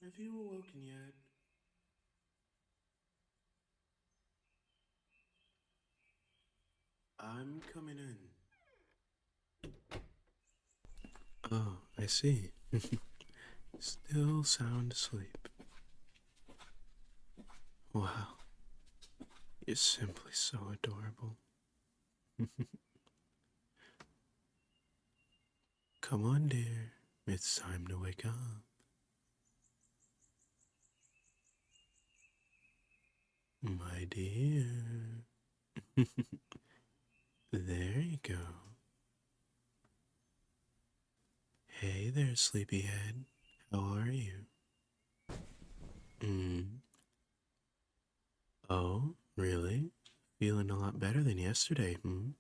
Have you awoken yet? I'm coming in. Oh, I see. Still sound asleep. Wow, you're simply so adorable. Come on, dear. It's time to wake up. My dear. There you go. Hey there, sleepyhead. How are you? Mm. Oh, really? Feeling a lot better than yesterday, hmm?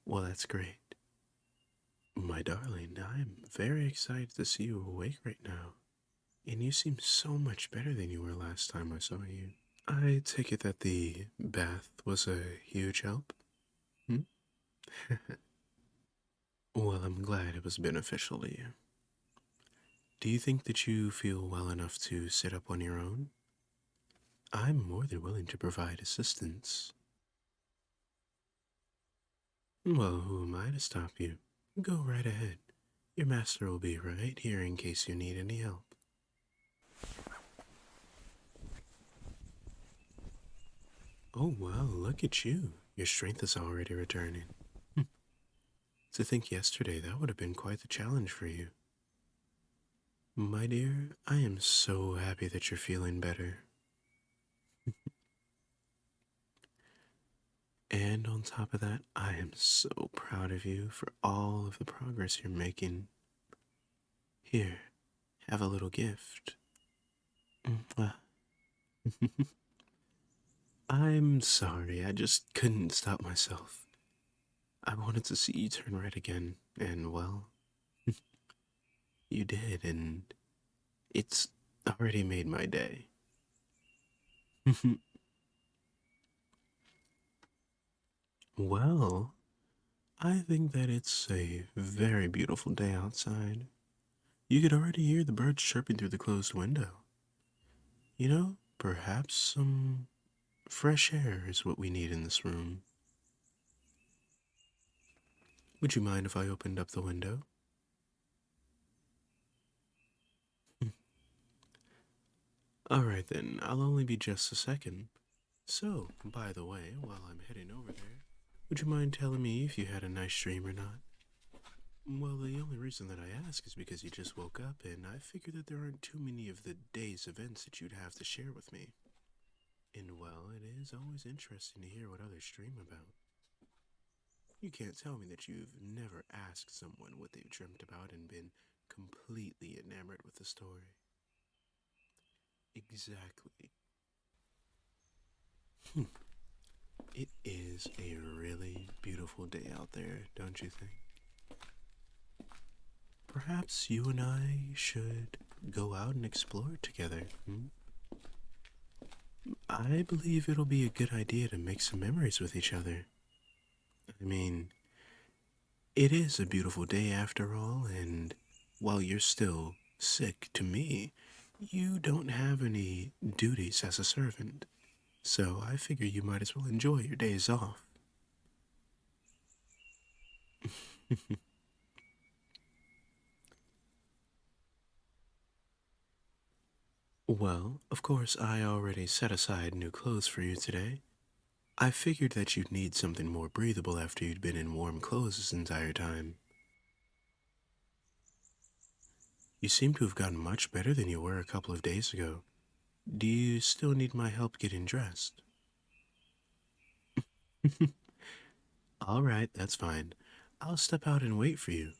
Well, that's great. My darling, I'm very excited to see you awake right now. And you seem so much better than you were last time I saw you. I take it that the bath was a huge help? Hmm? Well, I'm glad it was beneficial to you. Do you think that you feel well enough to sit up on your own? I'm more than willing to provide assistance. Well, who am I to stop you? Go right ahead. Your master will be right here in case you need any help. Oh, well, look at you. Your strength is already returning. To think yesterday that would have been quite the challenge for you. My dear, I am so happy that you're feeling better. And on top of that, I am so proud of you for all of the progress you're making. Here, have a little gift. Mwah. I'm sorry, I just couldn't stop myself. I wanted to see you turn red again, and well, you did, and it's already made my day. Well, I think that it's a very beautiful day outside. You could already hear the birds chirping through the closed window. Perhaps some fresh air is what we need in this room. Would you mind if I opened up the window? Alright then, I'll only be just a second. So, by the way, while I'm heading over there, would you mind telling me if you had a nice dream or not? Well, the only reason that I ask is because you just woke up, and I figure that there aren't too many of the day's events that you'd have to share with me. And well, it is always interesting to hear what others dream about. You can't tell me that you've never asked someone what they've dreamt about and been completely enamored with the story. Exactly. It is a really beautiful day out there, don't you think? Perhaps you and I should go out and explore together. Hmm? I believe it'll be a good idea to make some memories with each other. I mean, it is a beautiful day after all, and while you're still sick to me, you don't have any duties as a servant. So I figure you might as well enjoy your days off. Well, of course, I already set aside new clothes for you today. I figured that you'd need something more breathable after you'd been in warm clothes this entire time. You seem to have gotten much better than you were a couple of days ago. Do you still need my help getting dressed? All right, that's fine. I'll step out and wait for you.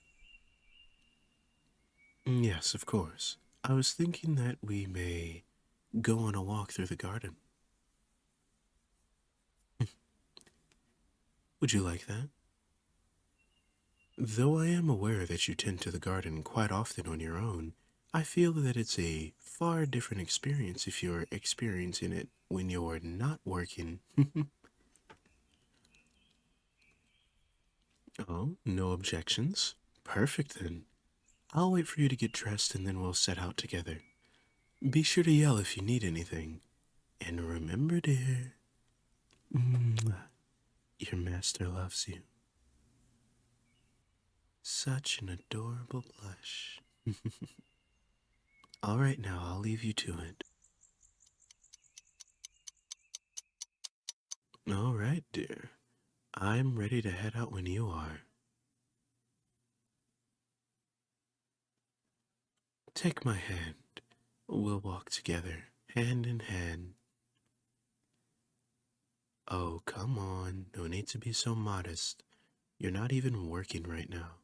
Yes, of course. I was thinking that we may go on a walk through the garden. Would you like that? Though I am aware that you tend to the garden quite often on your own, I feel that it's a far different experience if you're experiencing it when you're not working. Oh, no objections? Perfect then. I'll wait for you to get dressed and then we'll set out together. Be sure to yell if you need anything. And remember, dear, your master loves you. Such an adorable blush. All right, now I'll leave you to it. All right, dear. I'm ready to head out when you are. Take my hand. We'll walk together, hand in hand. Oh, come on. No need to be so modest. You're not even working right now.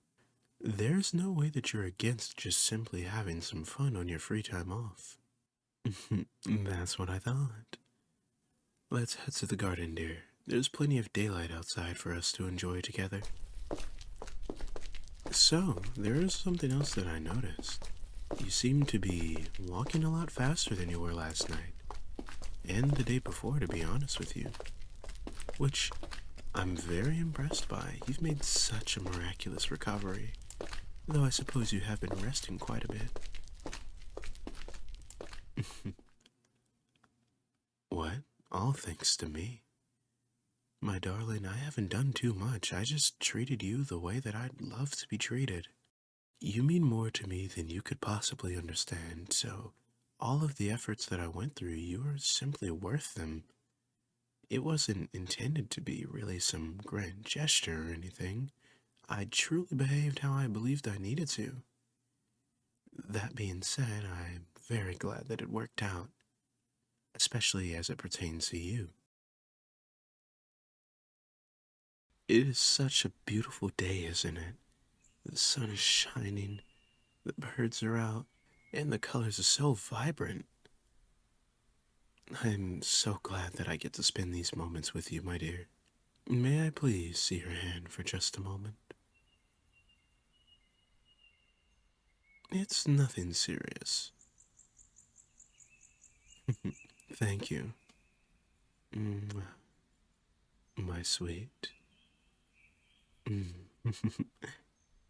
There's no way that you're against just simply having some fun on your free time off. That's what I thought. Let's head to the garden, dear. There's plenty of daylight outside for us to enjoy together. So, there is something else that I noticed. You seem to be walking a lot faster than you were last night. And the day before, to be honest with you. Which I'm very impressed by. You've made such a miraculous recovery. Though I suppose you have been resting quite a bit. What? All thanks to me. My darling, I haven't done too much. I just treated you the way that I'd love to be treated. You mean more to me than you could possibly understand, so all of the efforts that I went through, you are simply worth them. It wasn't intended to be really some grand gesture or anything. I truly behaved how I believed I needed to. That being said, I'm very glad that it worked out, especially as it pertains to you. It is such a beautiful day, isn't it? The sun is shining, the birds are out, and the colors are so vibrant. I'm so glad that I get to spend these moments with you, my dear. May I please see your hand for just a moment? It's nothing serious. Thank you. Mwah, my sweet.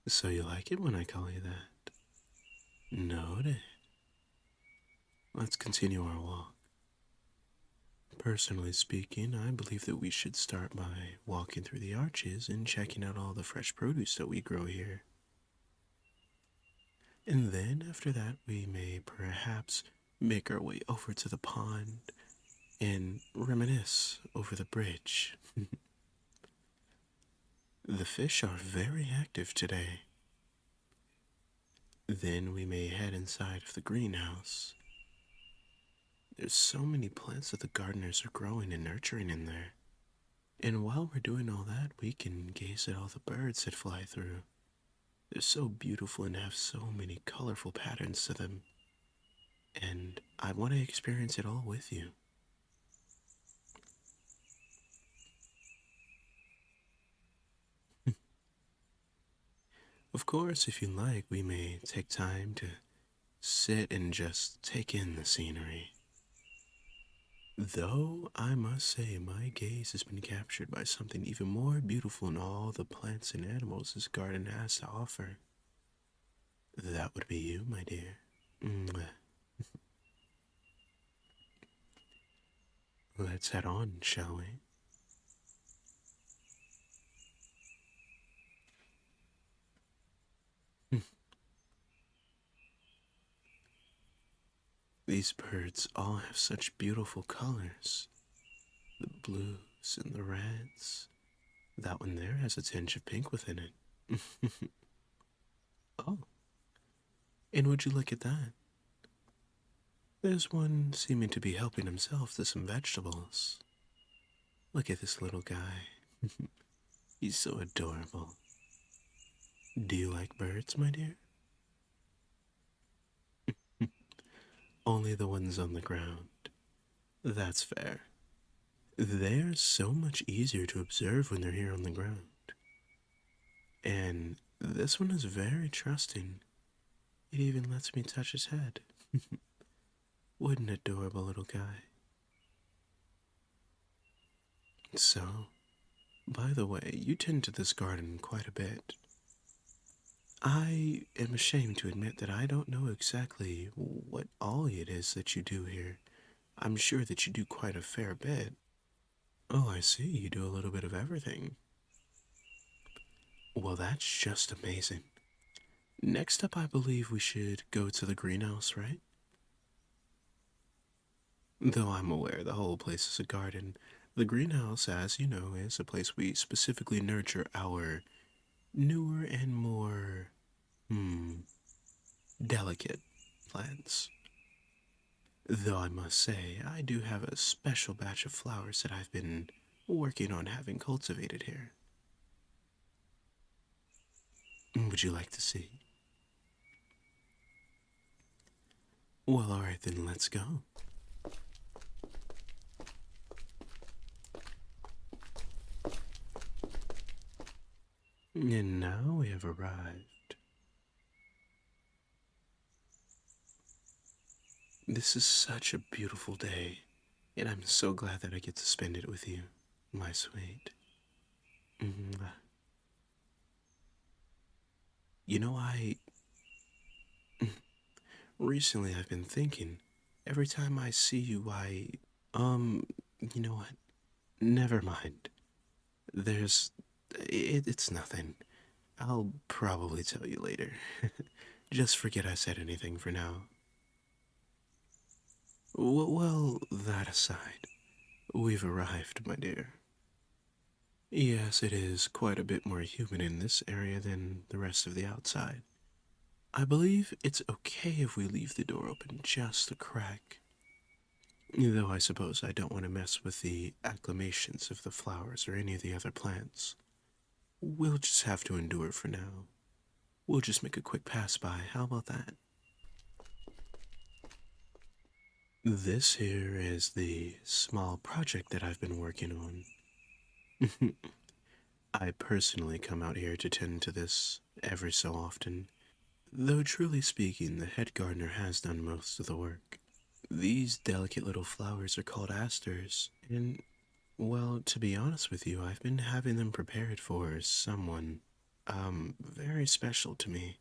So you like it when I call you that? Noted. Let's continue our walk. Personally speaking, I believe that we should start by walking through the arches and checking out all the fresh produce that we grow here. And then after that, we may perhaps make our way over to the pond and reminisce over the bridge. The fish are very active today. Then we may head inside of the greenhouse. There's so many plants that the gardeners are growing and nurturing in there. And while we're doing all that, we can gaze at all the birds that fly through. They're so beautiful and have so many colorful patterns to them. And I want to experience it all with you. Of course, if you like, we may take time to sit and just take in the scenery. Though I must say my gaze has been captured by something even more beautiful in all the plants and animals this garden has to offer. That would be you, my dear. Mwah. Let's head on, shall we? These birds all have such beautiful colors. The blues and the reds. That one there has a tinge of pink within it. Oh, and would you look at that? There's one seeming to be helping himself to some vegetables. Look at this little guy. He's so adorable. Do you like birds, my dear? Only the ones on the ground. That's fair. They're so much easier to observe when they're here on the ground. And this one is very trusting. It even lets me touch his head. What an adorable little guy. So, by the way, you tend to this garden quite a bit. I am ashamed to admit that I don't know exactly what all it is that you do here. I'm sure that you do quite a fair bit. Oh, I see. You do a little bit of everything. Well, that's just amazing. Next up, I believe we should go to the greenhouse, right? Though I'm aware the whole place is a garden, the greenhouse, as you know, is a place we specifically nurture our newer and more, delicate plants. Though I must say, I do have a special batch of flowers that I've been working on having cultivated here. Would you like to see? Well, alright then, let's go. And now we have arrived. This is such a beautiful day, and I'm so glad that I get to spend it with you, my sweet. Mwah. You know, recently I've been thinking, every time I see you, you know what? Never mind. It's nothing. I'll probably tell you later. Just forget I said anything for now. Well, that aside, we've arrived, my dear. Yes, it is quite a bit more human in this area than the rest of the outside. I believe it's okay if we leave the door open just a crack. Though I suppose I don't want to mess with the acclimations of the flowers or any of the other plants. We'll just have to endure for now. We'll just make a quick pass by. How about that? This here is the small project that I've been working on. I personally come out here to tend to this every so often, though truly speaking, the head gardener has done most of the work. These delicate little flowers are called asters, and, well, to be honest with you, I've been having them prepared for someone, very special to me.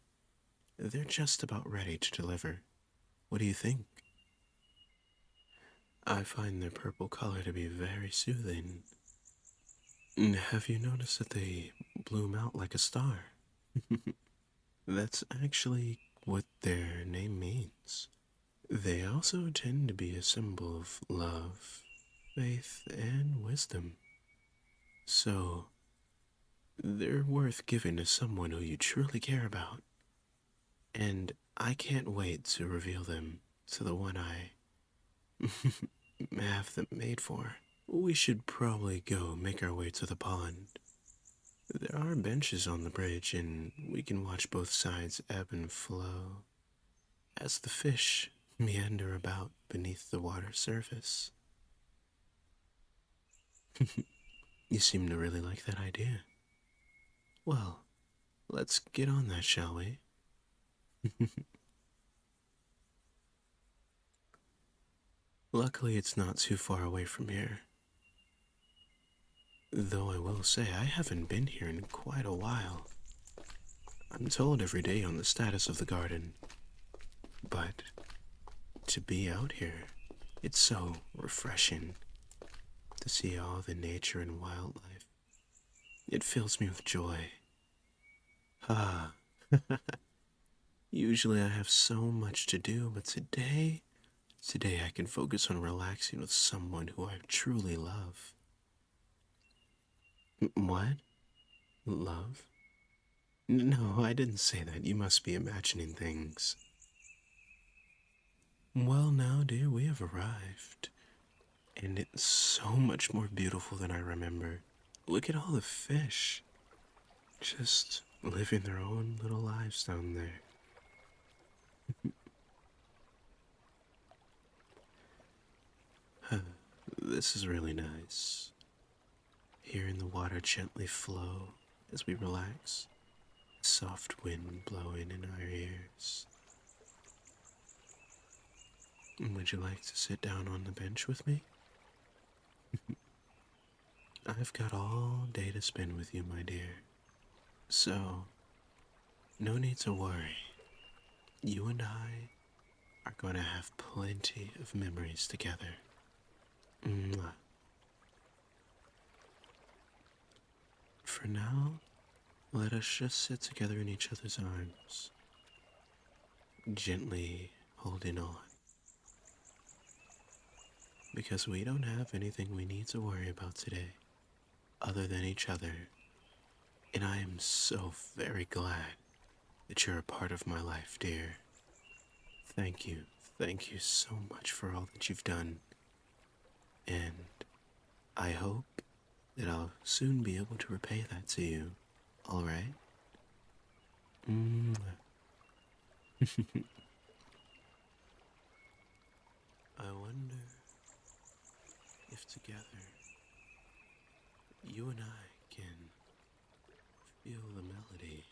They're just about ready to deliver. What do you think? I find their purple color to be very soothing. Have you noticed that they bloom out like a star? That's actually what their name means. They also tend to be a symbol of love, faith, and wisdom. So, they're worth giving to someone who you truly care about. And I can't wait to reveal them to the one I have them made for. We should probably go make our way to the pond. There are benches on the bridge, and we can watch both sides ebb and flow as the fish meander about beneath the water surface. You seem to really like that idea. Well, let's get on that, shall we? Luckily, it's not too far away from here. Though I will say, I haven't been here in quite a while. I'm told every day on the status of the garden. But to be out here, it's so refreshing to see all the nature and wildlife. It fills me with joy. Ah, usually I have so much to do, but today I can focus on relaxing with someone who I truly love. What? Love? No, I didn't say that. You must be imagining things. Well, now, dear, we have arrived. And it's so much more beautiful than I remember. Look at all the fish. Just living their own little lives down there. This is really nice. Hearing the water gently flow as we relax. Soft wind blowing in our ears. Would you like to sit down on the bench with me? I've got all day to spend with you, my dear. So, no need to worry. You and I are going to have plenty of memories together. Mwah. For now, let us just sit together in each other's arms, gently holding on. Because we don't have anything we need to worry about today, other than each other. And I am so very glad that you're a part of my life, dear. Thank you. Thank you so much for all that you've done. And I hope that I'll soon be able to repay that to you. All right? I wonder if together you and I can feel the melody.